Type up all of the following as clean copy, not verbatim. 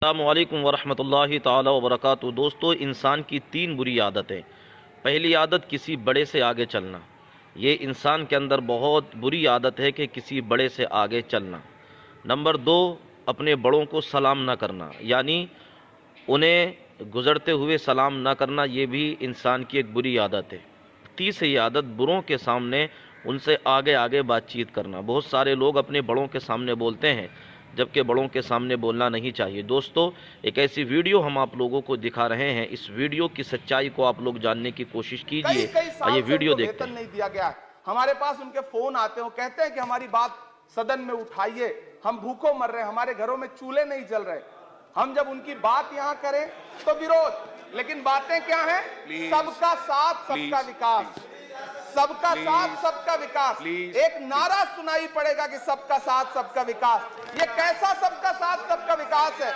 अस्सलामुअलैकुम वरहमतुल्लाहि ताला वबरकातुहू। दोस्तों, इंसान की तीन बुरी आदतें। पहली आदत किसी बड़े से आगे चलना। ये इंसान के अंदर बहुत बुरी आदत है कि किसी बड़े से आगे चलना। नंबर दो, अपने बड़ों को सलाम ना करना, यानी उन्हें गुज़रते हुए सलाम ना करना, ये भी इंसान की एक बुरी आदत है। तीसरी आदत, बुरों के सामने उनसे आगे आगे बातचीत करना। बहुत सारे लोग अपने बड़ों के सामने बोलते हैं, जबकि बड़ों के सामने बोलना नहीं चाहिए। दोस्तों, एक ऐसी वीडियो हम आप लोगों को दिखा रहे हैं। इस वीडियो की सच्चाई को आप लोग जानने की कोशिश कीजिए। कई साल ये से वीडियो उनको देखते वेतन हैं। नहीं दिया गया है। हमारे पास उनके फोन आते हैं, वो कहते हैं कि हमारी बात सदन में उठाइए, हम भूखों मर रहे हैं, हमारे घरों में चूल्हे नहीं जल रहे। हम जब उनकी बात यहां करें तो विरोध, लेकिन बातें क्या हैं? सबका साथ सबका विकास, सबका साथ सबका विकास। एक नारा सुनाई पड़ेगा कि सबका साथ सबका विकास। ये कैसा सबका साथ सबका विकास है?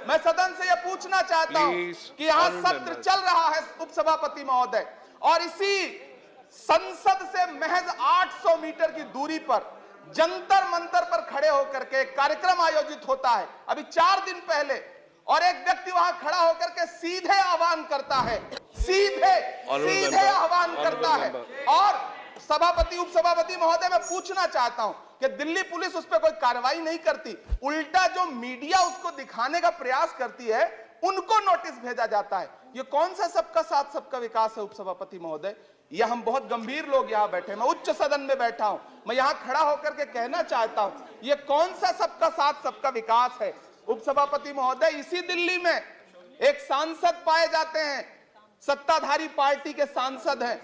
मैं सदन से यह पूछना चाहता हूं कि यहां सत्र चल रहा है उपसभापति महोदय, और इसी संसद से महज 800 मीटर की दूरी पर जंतर मंतर पर खड़े होकर के एक कार्यक्रम आयोजित होता है अभी 4 दिन पहले, और एक व्यक्ति वहां खड़ा होकर के सीधे आह्वान करता है, सीधे आह्वान करता है। और सभापति उपसभापति महोदय, मैं पूछना चाहता हूं कि दिल्ली पुलिस उस पर कोई कार्रवाई नहीं करती, उल्टा जो मीडिया उसको दिखाने का प्रयास करती है उनको नोटिस भेजा जाता है। ये कौन सा सबका साथ सबका विकास है उपसभापति महोदय? ये हम बहुत गंभीर लोग यहां बैठे, मैं उच्च सदन में बैठा हूं, मैं यहां खड़ा होकर के कहना चाहता हूं, ये कौन सा सबका साथ सबका विकास है उपसभापति महोदय? इसी दिल्ली में एक सांसद पाए जाते हैं, सत्ताधारी पार्टी के सांसद हैं,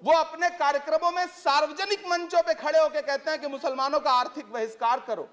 वो अपने कार्यक्रमों में सार्वजनिक मंचों पे खड़े होकर कहते हैं कि मुसलमानों का आर्थिक बहिष्कार करो।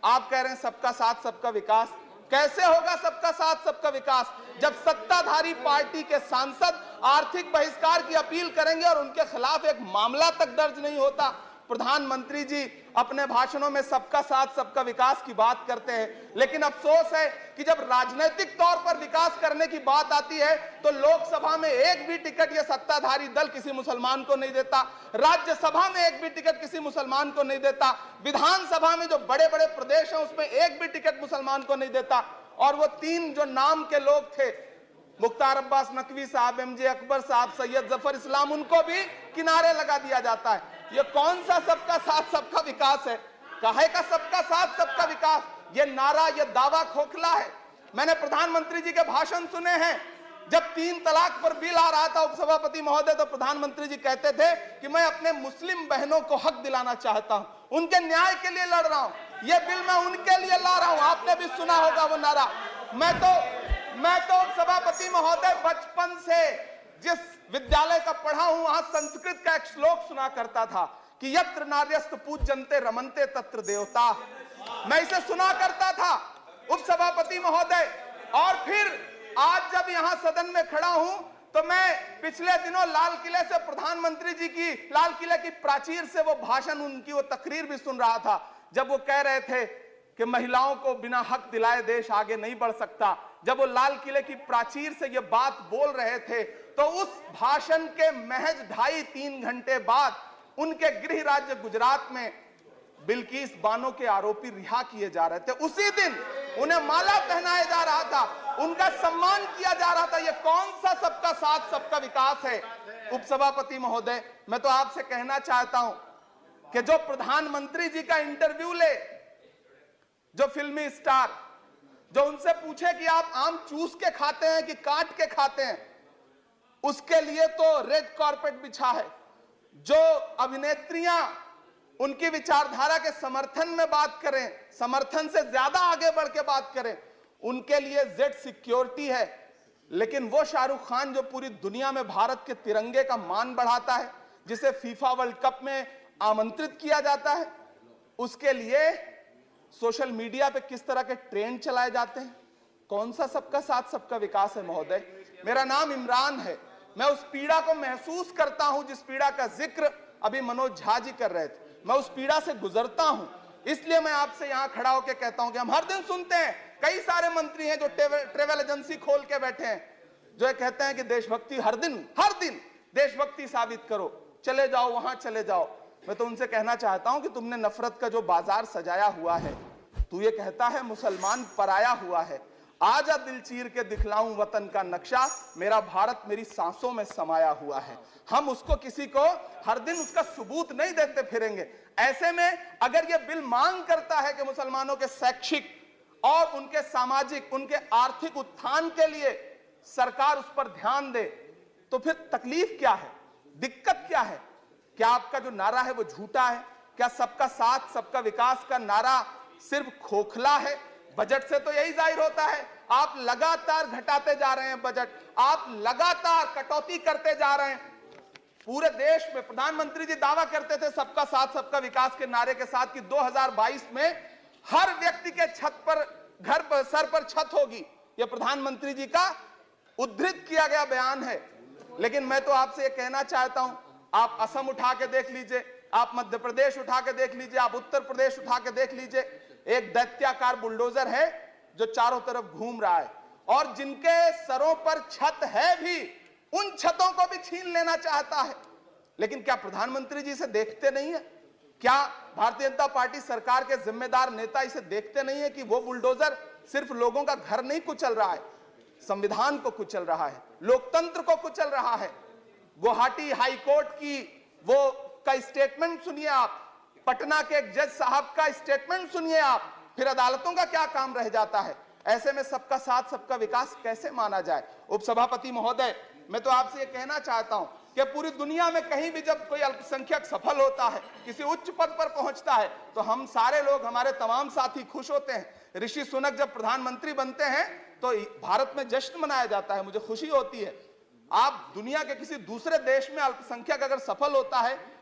आप कह रहे हैं सबका साथ सबका विकास? कैसे होगा सबका साथ सबका विकास जब सत्ताधारी पार्टी के सांसद आर्थिक बहिष्कार की अपील करेंगे और उनके खिलाफ एक मामला तक दर्ज नहीं होता? प्रधानमंत्री जी अपने भाषणों में सबका साथ सबका विकास की बात करते हैं, लेकिन अफसोस है कि जब राजनीतिक तौर पर विकास करने की बात आती है तो लोकसभा में एक भी टिकट ये सत्ताधारी दल किसी मुसलमान को नहीं देता, राज्यसभा में एक भी टिकट किसी मुसलमान को नहीं देता, विधानसभा में जो बड़े बड़े प्रदेश हैं उसमें एक भी टिकट मुसलमान को नहीं देता। और वो 3 जो नाम के लोग थे, मुख्तार अब्बास नकवी साहब, एमजे अकबर साहब, सैयद जफर इस्लाम, उनको भी किनारे लगा दिया जाता है। ये कौन सा सबका साथ सबका विकास है? काहे का सबका साथ सबका विकास? ये नारा, ये दावा खोखला है। मैंने प्रधानमंत्री जी के भाषण सुने हैं, जब 3 तलाक पर बिल आ रहा था उपसभापति महोदय, तो प्रधानमंत्री जी कहते थे कि मैं अपने मुस्लिम बहनों को हक दिलाना चाहता हूं, उनके न्याय के लिए लड़ रहा हूं, ये बिल मैं उनके लिए ला रहा हूं। आपने भी सुना होगा वो नारा। मैं तो सभापति महोदय बचपन से जिस विद्यालय का पढ़ा हूं, वहां संस्कृत का एक श्लोक सुना करता था कि यत्र नार्यस्तु पूज्यन्ते रमन्ते तत्र देवता। मैं इसे सुना करता था उपसभापति महोदय। और फिर आज जब यहां सदन में खड़ा हूं तो मैं पिछले दिनों लाल किले से प्रधानमंत्री जी की, लाल किले की प्राचीर से वो भाषण, उनकी वो तकरीर भी सुन रहा था, जब वो कह रहे थे कि महिलाओं को बिना हक दिलाए देश आगे नहीं बढ़ सकता। जब वो लाल किले की प्राचीर से ये बात बोल रहे थे तो उस भाषण के महज 2.5-3 घंटे बाद उनके गृह राज्य गुजरात में बिल्किस बानो के आरोपी रिहा किए जा रहे थे। उसी दिन उन्हें माला पहनाया जा रहा था, उनका सम्मान किया जा रहा था। ये कौन सा सबका साथ सबका विकास है उपसभापति महोदय? मैं तो आपसे कहना चाहता हूं कि जो प्रधानमंत्री जी का इंटरव्यू ले, जो फिल्मी स्टार, जो उनसे पूछे कि आप आम चूस के खाते हैं कि काट के खाते हैं, उसके लिए तो रेड कारपेट बिछा है। जो अभिनेत्रियां उनकी विचारधारा के समर्थन में बात करें, समर्थन से ज्यादा आगे बढ़ के बात करें, उनके लिए जेड सिक्योरिटी है। लेकिन वो शाहरुख खान जो पूरी दुनिया में भारत के तिरंगे का मान बढ़ाता है, जिसे फीफा वर्ल्ड कप में आमंत्रित किया जाता है, उसके लिए सोशल मीडिया पे किस तरह के ट्रेंड चलाए जाते हैं? कौन सा सबका साथ सबका विकास है महोदय? मेरा नाम इमरान है, मैं उस पीड़ा को महसूस करता हूं जिस पीड़ा का जिक्र अभी मनोज झा जी कर रहे थे। मैं उस पीड़ा से गुजरता हूं, इसलिए मैं आपसे यहां खड़ा होकर कहता हूं कि हम हर दिन सुनते हैं, कई सारे मंत्री हैं जो ट्रेवल एजेंसी खोल के बैठे हैं, जो कहते हैं कि देशभक्ति हर दिन देशभक्ति साबित करो, चले जाओ वहां चले जाओ। मैं तो उनसे कहना चाहता हूं कि तुमने नफरत का जो बाजार सजाया हुआ है, तू ये कहता है मुसलमान पराया हुआ है, आजा दिल चीर के दिखलाऊं वतन का नक्शा, मेरा भारत मेरी सांसों में समाया हुआ है। हम उसको किसी को हर दिन उसका सबूत नहीं देते फिरेंगे। ऐसे में अगर यह बिल मांग करता है कि मुसलमानों के शैक्षिक और उनके सामाजिक, उनके आर्थिक उत्थान के लिए सरकार उस पर ध्यान दे, तो फिर तकलीफ क्या है, दिक्कत क्या है? क्या आपका जो नारा है वो झूठा है? क्या सबका साथ सबका विकास का नारा सिर्फ खोखला है? बजट से तो यही जाहिर होता है, आप लगातार घटाते जा रहे हैं बजट, आप लगातार कटौती करते जा रहे हैं। पूरे देश में प्रधानमंत्री जी दावा करते थे सबका साथ सबका विकास के नारे के साथ कि 2022 में हर व्यक्ति के छत पर, घर पर, सर पर छत होगी। यह प्रधानमंत्री जी का उद्धृत किया गया बयान है। लेकिन मैं तो आपसे यह कहना चाहता हूं, आप असम उठा के देख लीजिए, आप मध्य प्रदेश उठा के देख लीजिए, आप उत्तर प्रदेश उठा के देख लीजिए, एक दैत्याकार बुलडोजर है जो चारों तरफ घूम रहा है, और जिनके सरों पर छत है भी उन छतों को भी छीन लेना चाहता है। लेकिन क्या प्रधानमंत्री जी इसे देखते नहीं है? क्या भारतीय जनता पार्टी सरकार के जिम्मेदार नेता इसे देखते नहीं है कि वो बुलडोजर सिर्फ लोगों का घर नहीं कुचल रहा है, संविधान को कुचल रहा है, लोकतंत्र को कुचल रहा है। गुवाहाटी हाई कोर्ट की वो का स्टेटमेंट सुनिए आप, पटना के एक जज साहब का स्टेटमेंट सुनिए आप, फिर अदालतों का क्या काम रह जाता है? ऐसे में सबका साथ सबका विकास कैसे माना जाए? उपसभापति महोदय, मैं तो आपसे ये कहना चाहता हूं कि पूरी दुनिया में कहीं भी जब कोई अल्पसंख्यक सफल होता है, किसी उच्च पद पर पहुंचता है, तो हम सारे लोग, हमारे तमाम साथी खुश होते हैं। ऋषि सुनक जब प्रधानमंत्री बनते हैं तो भारत में जश्न मनाया जाता है, मुझे खुशी होती है। आप दुनिया के किसी दूसरे देश में अल्पसंख्यक अगर सफल होता है